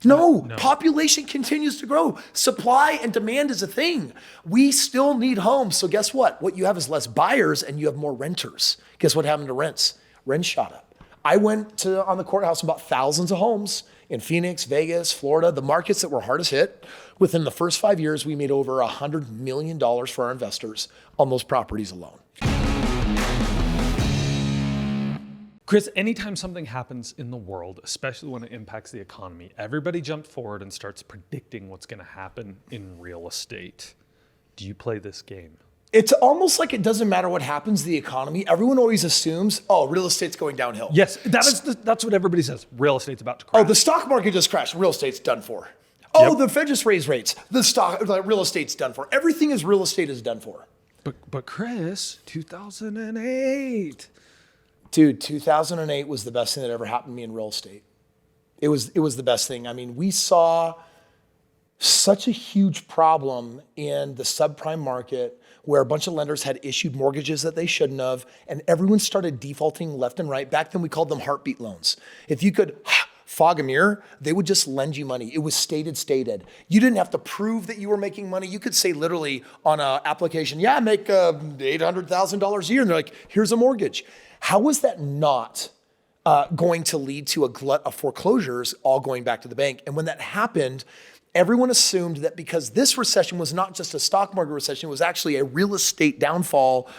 No, population continues to grow. Supply and demand is a thing. We still need homes. So guess what? What you have is less buyers and you have more renters. Guess what happened to rents? Rents shot up. I went on the courthouse and bought thousands of homes in Phoenix, Vegas, Florida, the markets that were hardest hit. Within the first 5 years, we made over $100 million for our investors on those properties alone. Kris, anytime something happens in the world, especially when it impacts the economy, everybody jumps forward and starts predicting what's going to happen in real estate. Do you play this game? It's almost like it doesn't matter what happens to the economy. Everyone always assumes, oh, real estate's going downhill. Yes, that's what everybody says. Real estate's about to crash. Oh, the stock market just crashed. Real estate's done for. Oh, the Fed just raised rates. The real estate's done for. Everything is real estate is done for. But Kris, 2008. Dude, 2008 was the best thing that ever happened to me in real estate. It was the best thing. I mean, we saw such a huge problem in the subprime market where a bunch of lenders had issued mortgages that they shouldn't have, and everyone started defaulting left and right. Back then, we called them heartbeat loans. If you could fog a mirror, they would just lend you money. It was stated. You didn't have to prove that you were making money. You could say literally on an application, yeah, I make $800,000 a year. And they're like, here's a mortgage. How was that not going to lead to a glut of foreclosures all going back to the bank? And when that happened, everyone assumed that because this recession was not just a stock market recession, it was actually a real estate downfall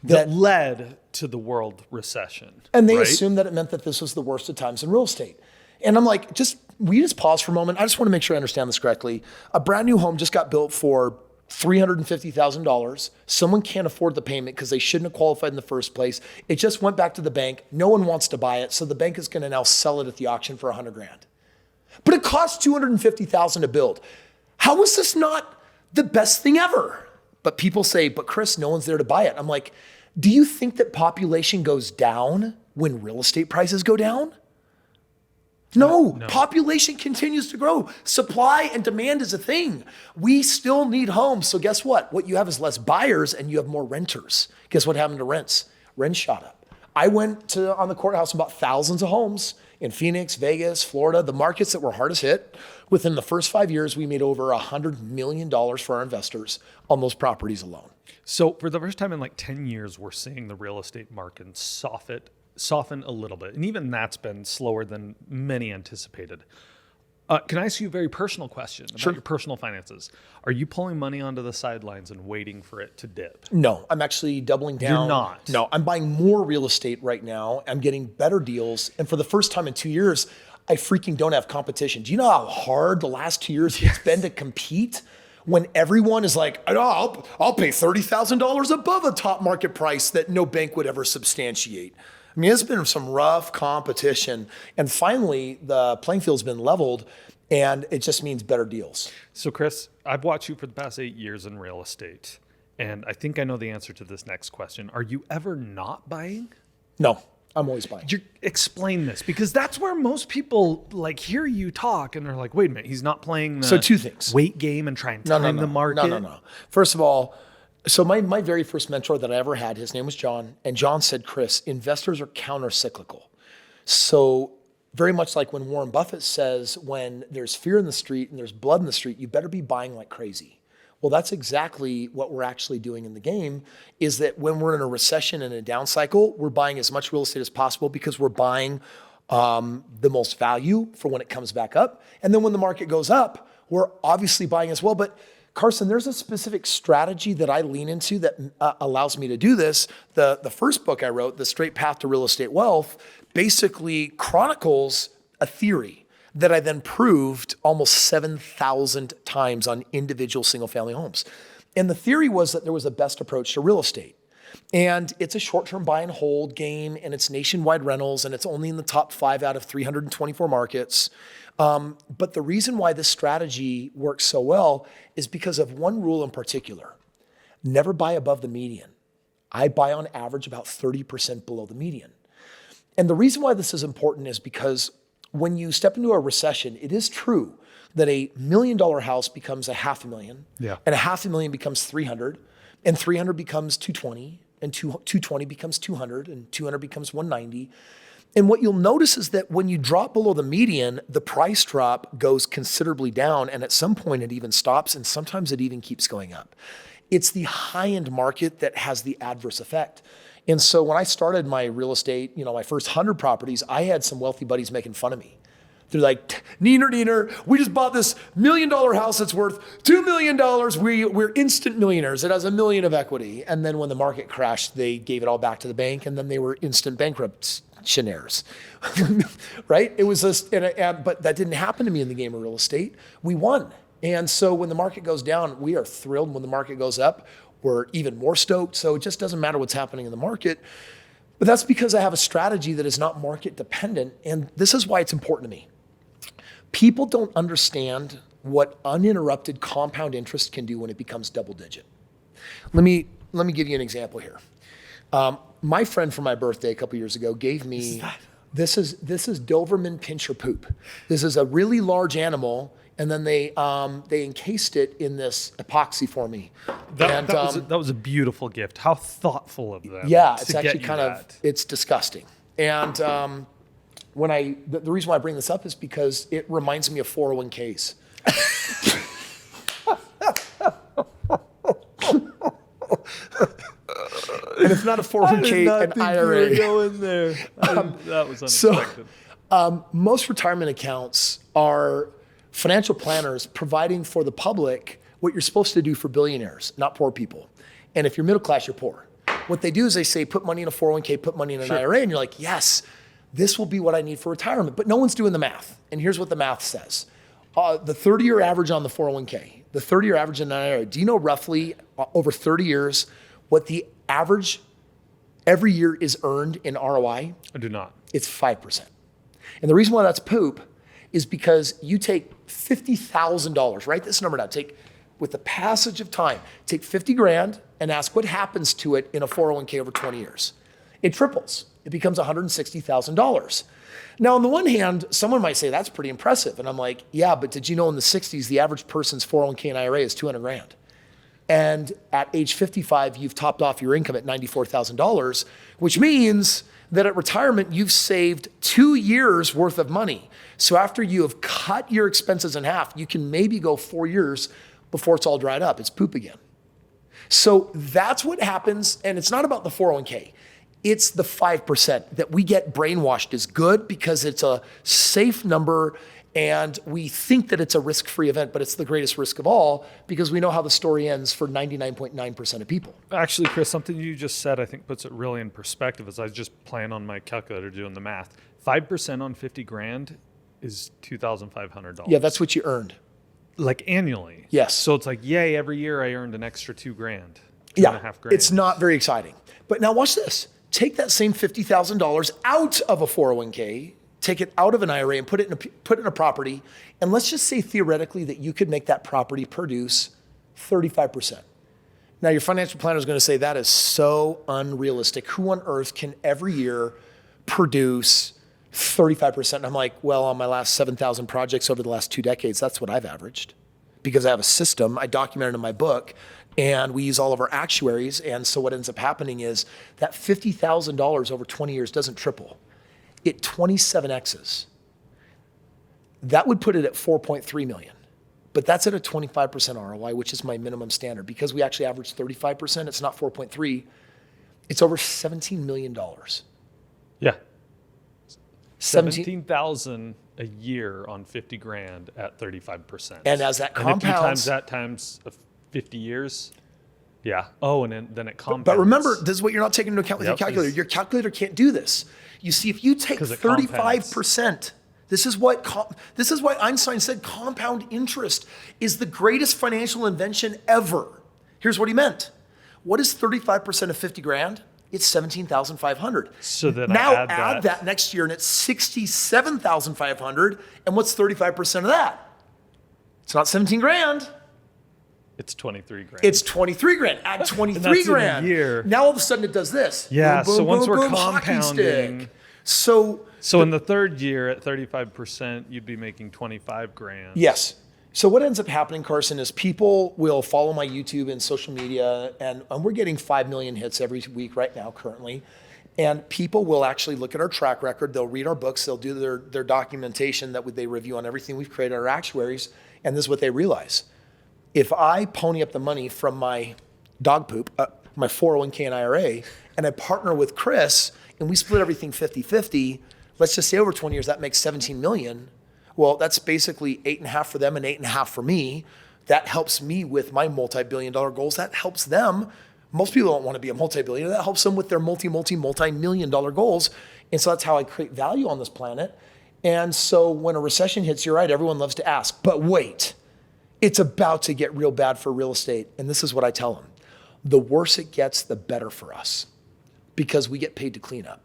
that led to the world recession. And they assumed that it meant that this was the worst of times in real estate. And I'm like, will you just pause for a moment? I just want to make sure I understand this correctly. A brand new home just got built for $350,000. Someone can't afford the payment because they shouldn't have qualified in the first place. It just went back to the bank. No one wants to buy it. So the bank is going to now sell it at the auction for $100,000. But it costs $250,000 to build. How is this not the best thing ever? But people say, but Kris, no one's there to buy it. I'm like, do you think that population goes down when real estate prices go down? No, population continues to grow. Supply and demand is a thing. We still need homes. So guess what? What you have is less buyers and you have more renters. Guess what happened to rents? Rents shot up. I went on the courthouse and bought thousands of homes in Phoenix, Vegas, Florida, the markets that were hardest hit. Within the first 5 years, we made over $100 million for our investors on those properties alone. So for the first time in like 10 years, we're seeing the real estate market soften a little bit. And even that's been slower than many anticipated. Can I ask you a very personal question about your personal finances? Are you pulling money onto the sidelines and waiting for it to dip? No, I'm actually doubling down. You're not? No, I'm buying more real estate right now. I'm getting better deals. And for the first time in 2 years, I freaking don't have competition. Do you know how hard the last 2 years it's been to compete? When everyone is like, oh, I'll pay $30,000 above a top market price that no bank would ever substantiate. I mean, it's been some rough competition. And finally, the playing field's been leveled, and it just means better deals. So, Kris, I've watched you for the past 8 years in real estate, and I think I know the answer to this next question. Are you ever not buying? No, I'm always buying. Explain this, because that's where most people like hear you talk, and they're like, wait a minute, he's not playing the two things. Wait game and try and time the market? No. First of all, so my very first mentor that I ever had, his name was John. And John said, Kris, investors are counter-cyclical. So very much like when Warren Buffett says, when there's fear in the street and there's blood in the street, you better be buying like crazy. Well, that's exactly what we're actually doing in the game, is that when we're in a recession and a down cycle, we're buying as much real estate as possible because we're buying the most value for when it comes back up. And then when the market goes up, we're obviously buying as well. But Carson, there's a specific strategy that I lean into that allows me to do this. The first book I wrote, The Strait Path to Real Estate Wealth, basically chronicles a theory that I then proved almost 7,000 times on individual single-family homes. And the theory was that there was a best approach to real estate. And it's a short-term buy and hold game, and it's nationwide rentals, and it's only in the top 5 out of 324 markets. But the reason why this strategy works so well is because of one rule in particular. Never buy above the median. I buy on average about 30% below the median. And the reason why this is important is because when you step into a recession, it is true that $1 million house becomes $500,000, and $500,000 becomes 300, and 300 becomes 220, and 220 becomes 200, and 200 becomes 190. And what you'll notice is that when you drop below the median, the price drop goes considerably down. And at some point it even stops. And sometimes it even keeps going up. It's the high-end market that has the adverse effect. And so when I started my real estate, my first 100 properties, I had some wealthy buddies making fun of me. They're like, Neener, we just bought this $1 million house that's worth $2 million. We're instant millionaires. It has $1 million of equity. And then when the market crashed, they gave it all back to the bank, and then they were instant bankruptionaires, right? It was but that didn't happen to me in the game of real estate. We won. And so when the market goes down, we are thrilled. When the market goes up, we're even more stoked. So it just doesn't matter what's happening in the market. But that's because I have a strategy that is not market dependent. And this is why it's important to me. People don't understand what uninterrupted compound interest can do when it becomes double digit. Let me give you an example here. My friend for my birthday a couple years ago gave me, this is Doberman Pinscher poop. This is a really large animal, and then they encased it in this epoxy for me. That was a beautiful gift. How thoughtful of them. Yeah, it's actually it's disgusting. And the reason why I bring this up is because it reminds me of 401ks. And it's not a 401k, an IRA. Going there. That was unexpected. So, most retirement accounts are financial planners providing for the public what you're supposed to do for billionaires, not poor people. And if you're middle class, you're poor. What they do is they say, put money in a 401k, put money in an IRA, and you're like, yes, this will be what I need for retirement. But no one's doing the math. And here's what the math says. The 30-year average on the 401k, the 30-year average in an IRA, do you know roughly over 30 years what the average every year is earned in ROI? I do not. It's 5%. And the reason why that's poop is because you take $50,000, write this number down, with the passage of time, take 50 grand and ask what happens to it in a 401k over 20 years. It triples. It becomes $160,000. Now, on the one hand, someone might say that's pretty impressive. And I'm like, yeah, but did you know in the 60s, the average person's 401k and IRA is 200 grand. And at age 55, you've topped off your income at $94,000, which means that at retirement, you've saved 2 years worth of money. So after you have cut your expenses in half, you can maybe go 4 years before it's all dried up. It's poop again. So that's what happens. And it's not about the 401k. It's the 5% that we get brainwashed is good because it's a safe number and we think that it's a risk-free event, but it's the greatest risk of all because we know how the story ends for 99.9% of people. Actually, Kris, something you just said I think puts it really in perspective as I was just playing on my calculator doing the math. 5% on 50 grand is $2,500. Yeah, that's what you earned. Like annually. Yes. So it's like, yay, every year I earned an extra $2 grand. Yeah, $2.5 grand. It's not very exciting. But now watch this. Take that same $50,000 out of a 401k, take it out of an IRA and put it in a property. And let's just say theoretically that you could make that property produce 35%. Now your financial planner is going to say that is so unrealistic. Who on earth can every year produce 35%? And I'm like, well, on my last 7,000 projects over the last 2 decades, that's what I've averaged because I have a system. I documented in my book. And we use all of our actuaries. And so what ends up happening is that $50,000 over 20 years doesn't triple. It 27Xs. That would put it at 4.3 million. But that's at a 25% ROI, which is my minimum standard. Because we actually average 35%, it's not 4.3. It's over $17 million. Yeah. 17,000 a year on 50 grand at 35%. And as that compounds. And if you times that times 50 years. Yeah. Oh, and then it compounds. But remember, this is what you're not taking into account with your calculator. Your calculator can't do this. You see, if you take 35%, this is why Einstein said compound interest is the greatest financial invention ever. Here's what he meant. What is 35% of 50 grand? It's 17,500. So then now I add that next year and it's 67,500. And what's 35% of that? It's not 17 grand. It's 23 grand. It's 23 grand. Add 23 grand. In a year. Now all of a sudden it does this. Yeah. Boom, So boom, once boom, we're boom, hockey compounding. stick. So in the third year at 35%, you'd be making 25 grand. Yes. So what ends up happening, Carson, is people will follow my YouTube and social media, and we're getting 5 million hits every week right now currently. And people will actually look at our track record. They'll read our books. They'll do their documentation that they review on everything we've created, our actuaries. And this is what they realize. If I pony up the money from my dog poop, my 401k and IRA, and I partner with Kris and we split everything 50-50, let's just say over 20 years, that makes 17 million. Well, that's basically 8.5 for them and 8.5 for me. That helps me with my multi-billion-dollar goals. That helps them. Most people don't want to be a multi-billionaire. That helps them with their multi-million-dollar goals. And so that's how I create value on this planet. And so when a recession hits, you're right, everyone loves to ask, but wait, it's about to get real bad for real estate. And this is what I tell them. The worse it gets, the better for us, because we get paid to clean up.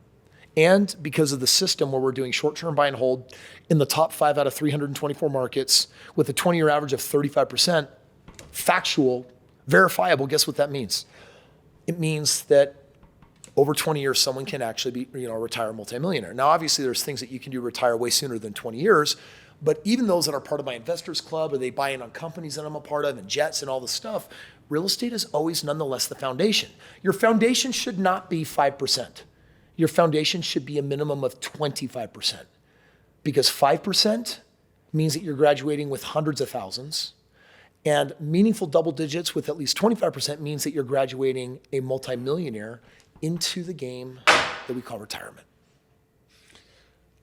And because of the system where we're doing short-term buy and hold in the top 5 out of 324 markets with a 20-year average of 35%, factual, verifiable, guess what that means? It means that over 20 years, someone can actually be, retire a multimillionaire. Now, obviously, there's things that you can do retire way sooner than 20 years, but even those that are part of my investors club or they buy in on companies that I'm a part of and jets and all this stuff, real estate is always nonetheless the foundation. Your foundation should not be 5%. Your foundation should be a minimum of 25%, because 5% means that you're graduating with hundreds of thousands, and meaningful double digits with at least 25% means that you're graduating a multimillionaire into the game that we call retirement.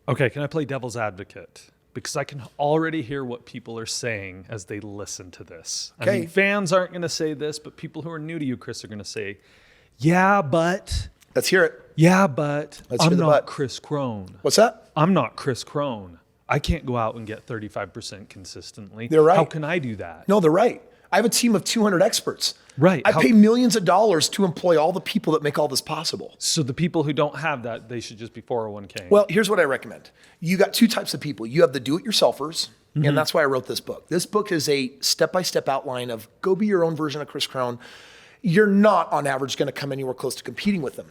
Okay, can I play devil's advocate? Because I can already hear what people are saying as they listen to this. Okay. I mean, fans aren't going to say this, but people who are new to you, Kris, are going to say, yeah, but... Let's hear it. Yeah, but Let's hear I'm the not but. Kris Krohn. What's that? I'm not Kris Krohn. I can't go out and get 35% consistently. They're right. How can I do that? No, they're right. I have a team of 200 experts. Right. I pay millions of dollars to employ all the people that make all this possible. So the people who don't have that, they should just be 401k. Well, here's what I recommend. You got 2 types of people. You have the do-it-yourselfers, and that's why I wrote this book. This book is a step-by-step outline of go be your own version of Kris Krohn. You're not, on average, going to come anywhere close to competing with them.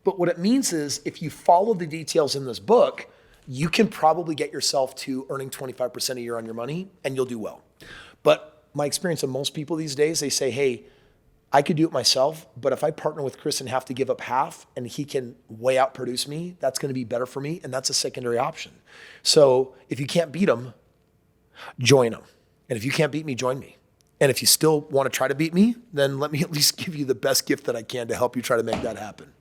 But what it means is if you follow the details in this book, you can probably get yourself to earning 25% a year on your money, and you'll do well. But my experience of most people these days, they say, hey, I could do it myself, but if I partner with Kris and have to give up half and he can way out produce me, that's going to be better for me, and that's a secondary option. So if you can't beat him, join him. And if you can't beat me, join me. And if you still want to try to beat me, then let me at least give you the best gift that I can to help you try to make that happen.